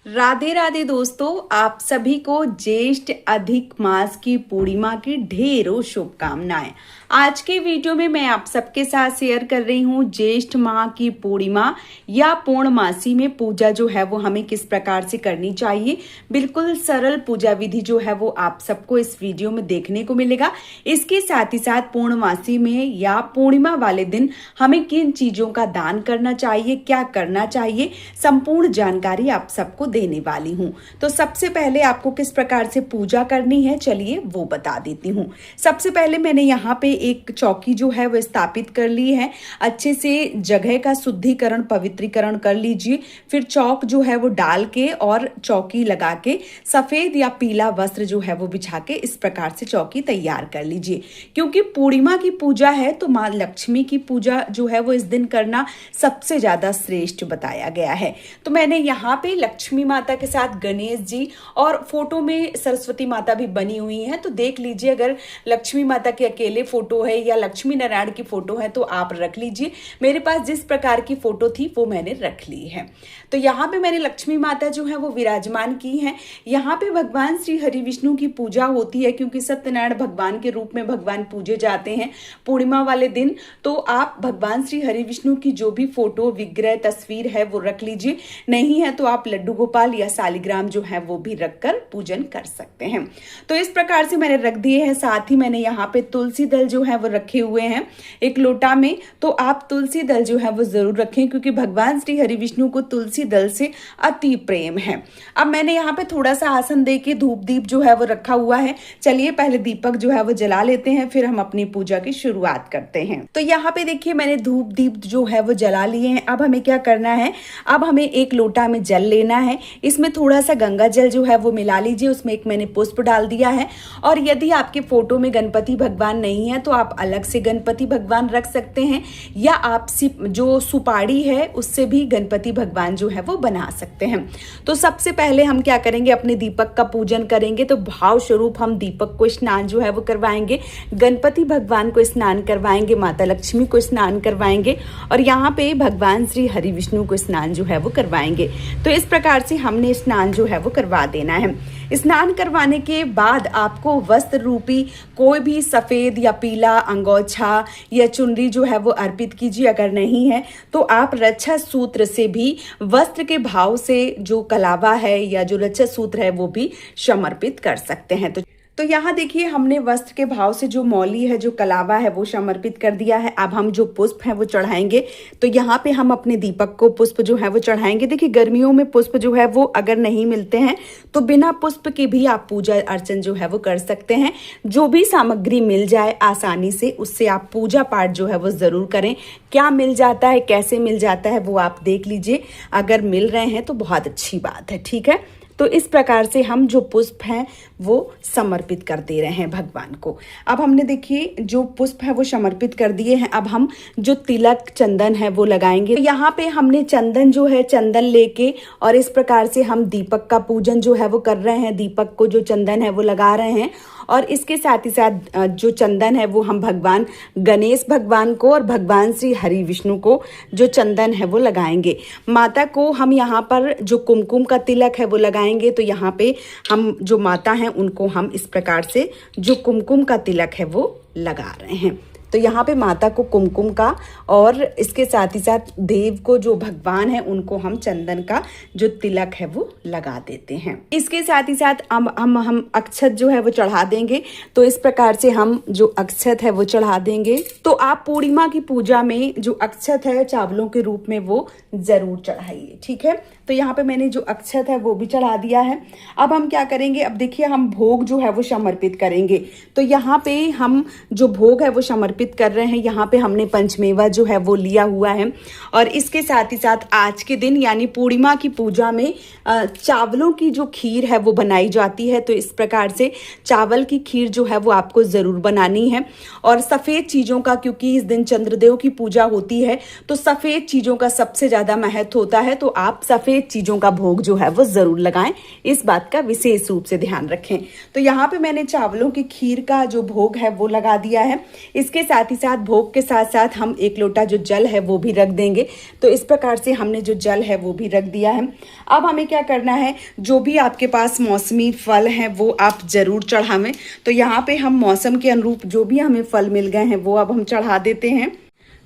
राधे राधे दोस्तों, आप सभी को ज्येष्ठ अधिक मास की पूर्णिमा की ढेरों शुभकामनाएं। आज के वीडियो में मैं आप सबके साथ शेयर कर रही हूँ ज्येष्ठ माह की पूर्णिमा या पूर्णमासी में पूजा जो है वो हमें किस प्रकार से करनी चाहिए। बिल्कुल सरल पूजा विधि जो है वो आप सबको इस वीडियो में देखने को मिलेगा। इसके साथ ही साथ पूर्णमासी में या पूर्णिमा वाले दिन हमें किन चीजों का दान करना चाहिए, क्या करना चाहिए, संपूर्ण जानकारी आप सबको देने वाली हूं। तो सबसे पहले आपको किस प्रकार से पूजा करनी है, चलिए वो बता देती हूं। सबसे पहले मैंने यहाँ पे एक चौकी जो है वो स्थापित कर ली है। अच्छे से जगह का शुद्धिकरण पवित्रीकरण कर लीजिए। फिर चौक जो है वो डाल के और चौकी लगा के सफेद या पीला वस्त्र जो है वो बिछा के इस प्रकार से चौकी तैयार कर लीजिए। क्योंकि पूर्णिमा की पूजा है तो माँ लक्ष्मी की पूजा जो है वो इस दिन करना सबसे ज्यादा श्रेष्ठ बताया गया है। तो मैंने यहाँ पे लक्ष्मी माता के साथ गणेश जी और फोटो में सरस्वती माता भी बनी हुई है। तो देख लीजिए, अगर लक्ष्मी माता के अकेले फोटो है या लक्ष्मी नारायण की फोटो है तो आप रख लीजिए। मेरे पास जिस प्रकार की फोटो थी वो मैंने रख ली है। तो यहाँ पे मैंने लक्ष्मी माता जो है वो विराजमान की है। यहाँ पे भगवान श्री हरि विष्णु की पूजा होती है, क्योंकि सत्यनारायण भगवान के रूप में भगवान पूजे जाते हैं पूर्णिमा वाले दिन। तो आप भगवान श्री हरि विष्णु की जो भी फोटो विग्रह तस्वीर है वो रख लीजिए। नहीं है तो आप लड्डू गोपाल या सालिग्राम जो है वो भी रखकर पूजन कर सकते हैं। तो इस प्रकार से मैंने रख दिए हैं। साथ ही मैंने यहाँ पे तुलसी दल जो है वो रखे हुए हैं एक लोटा में। तो आप तुलसी दल जो है वो जरूर रखें, क्योंकि भगवान श्री हरि विष्णु को तुलसी दल से अति प्रेम है। अब मैंने यहाँ पे थोड़ा सा आसन दे के धूप दीप जो है वो रखा हुआ है। चलिए पहले दीपक जो है वो जला लेते हैं, फिर हम अपनी पूजा की शुरुआत करते हैं। तो यहाँ पे देखिए मैंने धूप दीप जो है वो जला लिए हैं। अब हमें क्या करना है, अब हमें एक लोटा में जल लेना है। इसमें थोड़ा सा गंगा जल जो है वो मिला लीजिए। उसमें एक मैंने पुष्प डाल दिया है। और यदि आपके फोटो में गणपति भगवान नहीं है तो आप अलग से गणपति भगवान रख सकते हैं, या आप जो सुपारी है उससे भी गणपति भगवान जो है वो बना सकते हैं। तो सबसे पहले हम क्या करेंगे, अपने दीपक का पूजन करेंगे। तो भाव स्वरूप हम दीपक को स्नान जो है वो करवाएंगे, गणपति भगवान को स्नान करवाएंगे, माता लक्ष्मी को स्नान करवाएंगे और यहाँ पे भगवान श्री हरि विष्णु को स्नान जो है वो करवाएंगे। तो इस प्रकार से हमने स्नान जो है वो करवा देना है। स्नान करवाने के बाद आपको वस्त्र रूपी कोई भी सफेद या पीला अंगोछा या चुनरी जो है वो अर्पित कीजिए। अगर नहीं है तो आप रक्षा सूत्र से भी वस्त्र के भाव से जो कलावा है या जो रक्षा सूत्र है वो भी समर्पित कर सकते हैं। तो यहाँ देखिए हमने वस्त्र के भाव से जो मौली है, जो कलावा है वो समर्पित कर दिया है। अब हम जो पुष्प है वो चढ़ाएंगे। तो यहाँ पे हम अपने दीपक को पुष्प जो है वो चढ़ाएंगे। देखिए गर्मियों में पुष्प जो है वो अगर नहीं मिलते हैं तो बिना पुष्प के भी आप पूजा अर्चन जो है वो कर सकते हैं। जो भी सामग्री मिल जाए आसानी से उससे आप पूजा पाठ जो है वो जरूर करें। क्या मिल जाता है, कैसे मिल जाता है वो आप देख लीजिए। अगर मिल रहे हैं तो बहुत अच्छी बात है, ठीक है। तो इस प्रकार से हम जो पुष्प हैं वो समर्पित कर दे रहे हैं भगवान को। अब हमने देखिए जो पुष्प है वो समर्पित कर दिए हैं। अब हम जो तिलक चंदन है वो लगाएंगे। तो यहाँ पे हमने चंदन जो है चंदन लेके और इस प्रकार से हम दीपक का पूजन जो है वो कर रहे हैं। दीपक को जो चंदन है वो लगा रहे हैं और इसके साथ ही साथ जो चंदन है वो हम भगवान गणेश भगवान को और भगवान श्री हरि विष्णु को जो चंदन है वो लगाएंगे। माता को हम यहाँ पर जो कुमकुम का तिलक है वो लगाएंगे। तो यहाँ पे हम जो माता हैं उनको हम इस प्रकार से जो कुमकुम का तिलक है वो लगा रहे हैं। तो यहाँ पे माता को कुमकुम का और इसके साथ ही साथ देव को जो भगवान है उनको हम चंदन का जो तिलक है वो लगा देते हैं। इसके साथ ही साथ हम अक्षत जो है वो चढ़ा देंगे। तो इस प्रकार से हम जो अक्षत है वो चढ़ा देंगे। तो आप पूर्णिमा की पूजा में जो अक्षत है चावलों के रूप में वो जरूर चढ़ाइए, ठीक है। तो यहाँ पे मैंने जो अक्षत है वो भी चढ़ा दिया है। अब हम क्या करेंगे, अब देखिए हम भोग जो है वो समर्पित करेंगे। तो यहाँ पे हम जो भोग है वो समर्पित कर रहे हैं। यहाँ पे हमने पंचमेवा जो है वो लिया हुआ है और इसके साथ ही साथ आज के दिन यानी पूर्णिमा की पूजा में चावलों की जो खीर है वो बनाई जाती है। तो इस प्रकार से चावल की खीर जो है वो आपको जरूर बनानी है। और सफेद चीजों का, क्योंकि इस दिन चंद्रदेव की पूजा होती है तो सफेद चीजों का सबसे ज्यादा महत्व होता है। तो आप सफेद चीजों का भोग जो है वो जरूर लगाएं। इस बात का विशेष रूप से ध्यान रखें। तो यहाँ पे मैंने चावलों की खीर का जो भोग है वो लगा दिया है। इसके साथ ही साथ भोग के साथ साथ हम 1 लोटा जो जल है वो भी रख देंगे। तो इस प्रकार से हमने जो जल है वो भी रख दिया है। अब हमें क्या करना है, जो भी आपके पास मौसमी फल हैं वो आप ज़रूर चढ़ावें। तो यहाँ पे हम मौसम के अनुरूप जो भी हमें फल मिल गए हैं वो अब हम चढ़ा देते हैं।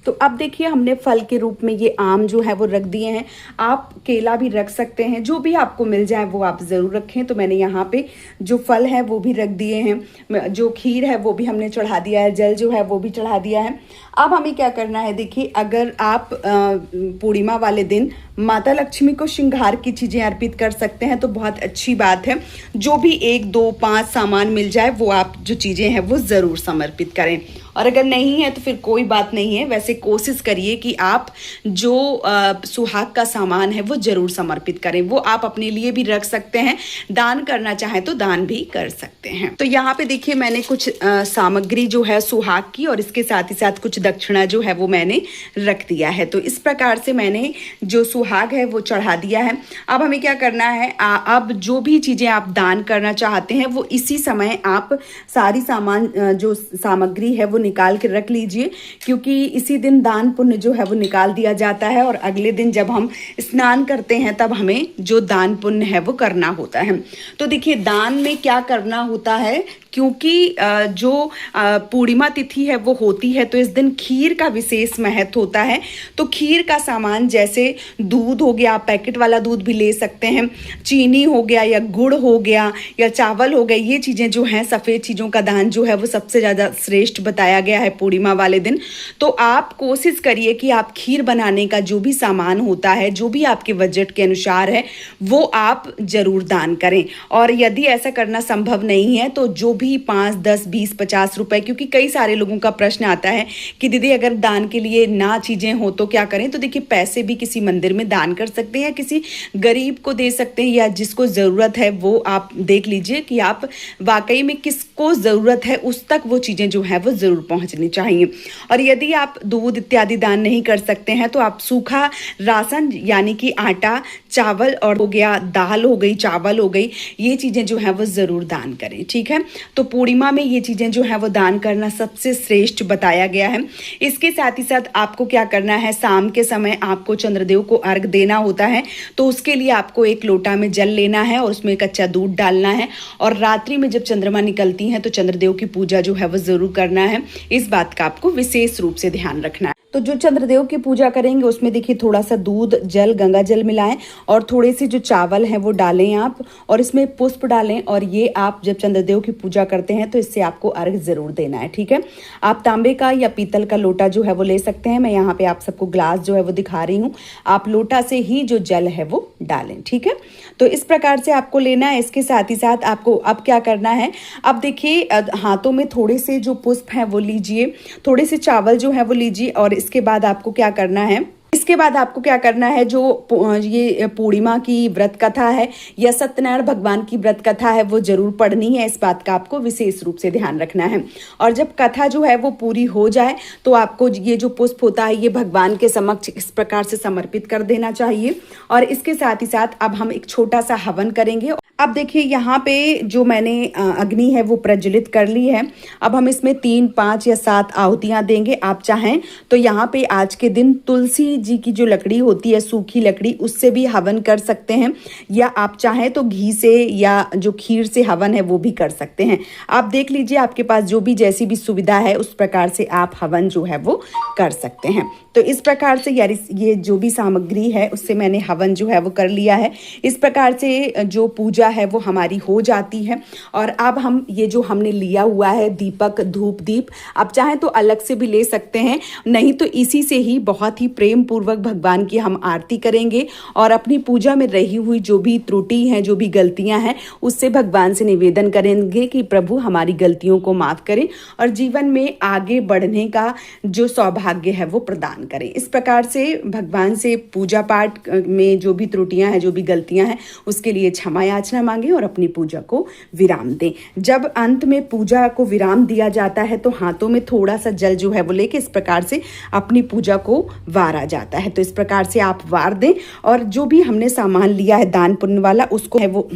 तो अब देखिए हमने फल के रूप में ये आम जो है वो रख दिए हैं। आप केला भी रख सकते हैं, जो भी आपको मिल जाए वो आप ज़रूर रखें। तो मैंने यहाँ पे जो फल है वो भी रख दिए हैं, जो खीर है वो भी हमने चढ़ा दिया है, जल जो है वो भी चढ़ा दिया है। अब हमें क्या करना है, देखिए अगर आप पूर्णिमा वाले दिन माता लक्ष्मी को श्रृंगार की चीज़ें अर्पित कर सकते हैं तो बहुत अच्छी बात है। जो भी 1, 2, 5 सामान मिल जाए वो आप जो चीज़ें हैं वो ज़रूर समर्पित करें। और अगर नहीं है तो फिर कोई बात नहीं है। वैसे कोशिश करिए कि आप जो सुहाग का सामान है वो ज़रूर समर्पित करें। वो आप अपने लिए भी रख सकते हैं, दान करना चाहें तो दान भी कर सकते हैं। तो यहाँ पे देखिए मैंने कुछ सामग्री जो है सुहाग की और इसके साथ ही साथ कुछ दक्षिणा जो है वो मैंने रख दिया है। तो इस प्रकार से मैंने जो सुहाग है वो चढ़ा दिया है। अब हमें क्या करना है, अब जो भी चीज़ें आप दान करना चाहते हैं वो इसी समय आप सारी सामान जो सामग्री है वो निकाल के रख लीजिए, क्योंकि इसी दिन दान पुण्य जो है वो निकाल दिया जाता है और अगले दिन जब हम स्नान करते हैं तब हमें जो दान पुण्य है वो करना होता है। तो देखिए दान में क्या करना होता है, क्योंकि जो पूर्णिमा तिथि है वो होती है तो इस दिन खीर का विशेष महत्व होता है। तो खीर का सामान जैसे दूध हो गया, पैकेट वाला दूध भी ले सकते हैं, चीनी हो गया या गुड़ हो गया या चावल हो गए, ये चीज़ें जो हैं सफ़ेद चीज़ों का दान जो है वो सबसे ज़्यादा श्रेष्ठ बताया गया है पूर्णिमा वाले दिन। तो आप कोशिश करिए कि आप खीर बनाने का जो भी सामान होता है, जो भी आपके बजट के अनुसार है, वो आप ज़रूर दान करें। और यदि ऐसा करना संभव नहीं है तो जो भी 5, 10, 20, 50 रुपए, क्योंकि कई सारे लोगों का प्रश्न आता है कि दीदी अगर दान के लिए ना चीज़ें हो तो क्या करें। तो देखिए पैसे भी किसी मंदिर में दान कर सकते हैं, किसी गरीब को दे सकते हैं, या जिसको ज़रूरत है वो आप देख लीजिए कि आप वाकई में किसको ज़रूरत है उस तक वो चीज़ें जो है वो ज़रूर पहुंचनी चाहिए। और यदि आप दूध इत्यादि दान नहीं कर सकते हैं तो आप सूखा राशन यानी कि आटा, चावल और हो गया, दाल हो गई, चावल हो गई, ये चीज़ें जो है वो ज़रूर दान करें। ठीक है, तो पूर्णिमा में ये चीज़ें जो है वो दान करना सबसे श्रेष्ठ बताया गया है। इसके साथ ही साथ आपको क्या करना है, शाम के समय आपको चंद्रदेव को अर्घ देना होता है। तो उसके लिए आपको 1 लोटा में जल लेना है और उसमें कच्चा दूध डालना है और रात्रि में जब चंद्रमा निकलती हैं तो चंद्रदेव की पूजा जो है वो ज़रूर करना है। इस बात का आपको विशेष रूप से ध्यान रखना है। तो जो चंद्रदेव की पूजा करेंगे उसमें देखिए थोड़ा सा दूध, जल, गंगा जल मिलाएं और थोड़े से जो चावल हैं वो डालें आप, और इसमें पुष्प डालें। और ये आप जब चंद्रदेव की पूजा करते हैं तो इससे आपको अर्घ जरूर देना है। ठीक है, आप तांबे का या पीतल का लोटा जो है वो ले सकते हैं। मैं यहाँ पे आप सबको ग्लास जो है वो दिखा रही हूँ, आप लोटा से ही जो जल है वो डालें। ठीक है, तो इस प्रकार से आपको लेना है। इसके साथ ही साथ आपको अब क्या करना है, अब देखिए हाथों में थोड़े से जो पुष्प हैं वो लीजिए, थोड़े से चावल जो है वो लीजिए और इसके बाद आपको क्या करना है, जो ये पूर्णिमा की व्रत कथा है या सत्यनारायण भगवान की व्रत कथा है वो जरूर पढ़नी है। इस बात का आपको विशेष रूप से ध्यान रखना है। और जब कथा जो है वो पूरी हो जाए तो आपको ये जो पुष्प होता है ये भगवान के समक्ष इस प्रकार से समर्पित कर देना चाहिए। और इसके साथ ही साथ अब हम एक छोटा सा हवन करेंगे। अब देखिए यहाँ पे जो मैंने अग्नि है वो प्रज्वलित कर ली है। अब हम इसमें 3, 5 या 7 आहुतियाँ देंगे। आप चाहें तो यहाँ पे आज के दिन तुलसी जी की जो लकड़ी होती है, सूखी लकड़ी, उससे भी हवन कर सकते हैं, या आप चाहें तो घी से या जो खीर से हवन है वो भी कर सकते हैं। आप देख लीजिए आपके पास जो भी जैसी भी सुविधा है उस प्रकार से आप हवन जो है वो कर सकते हैं। तो इस प्रकार से यार ये जो भी सामग्री है उससे मैंने हवन जो है वो कर लिया है। इस प्रकार से जो पूजा है वो हमारी हो जाती है। और अब हम ये जो हमने लिया हुआ है दीपक, धूप, दीप, आप चाहें तो अलग से भी ले सकते हैं, नहीं तो इसी से ही बहुत ही प्रेम पूर्वक भगवान की हम आरती करेंगे और अपनी पूजा में रही हुई जो भी त्रुटि हैं, जो भी गलतियां हैं, उससे भगवान से निवेदन करेंगे कि प्रभु हमारी गलतियों को माफ करें और जीवन में आगे बढ़ने का जो सौभाग्य है वो प्रदान करें। इस प्रकार से भगवान से पूजा पाठ में जो भी त्रुटियां हैं, जो भी गलतियां हैं, उसके लिए क्षमा याचना मांगे और अपनी पूजा को विराम दें। जब अंत में पूजा को विराम दिया जाता है तो हाथों में थोड़ा सा जल जो है वो लेके इस प्रकार से अपनी पूजा को वारा जाता है। तो इस प्रकार से आप वार दें और जो भी हमने सामान लिया है दान पुण्य वाला उसको है वो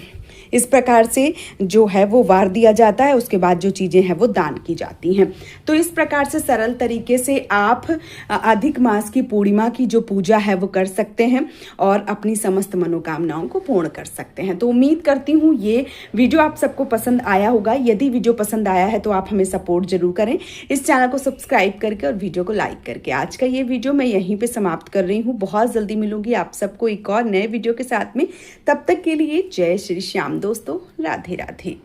इस प्रकार से जो है वो वार दिया जाता है, उसके बाद जो चीज़ें हैं वो दान की जाती हैं। तो इस प्रकार से सरल तरीके से आप अधिक मास की पूर्णिमा की जो पूजा है वो कर सकते हैं और अपनी समस्त मनोकामनाओं को पूर्ण कर सकते हैं। तो उम्मीद करती हूँ ये वीडियो आप सबको पसंद आया होगा। यदि वीडियो पसंद आया है तो आप हमें सपोर्ट जरूर करें, इस चैनल को सब्सक्राइब करके और वीडियो को लाइक करके। आज का ये वीडियो मैं यहीं पे समाप्त कर रही हूँ। बहुत जल्दी मिलूंगी आप सबको एक और नए वीडियो के साथ में। तब तक के लिए जय श्री श्याम दोस्तों, राधे राधे।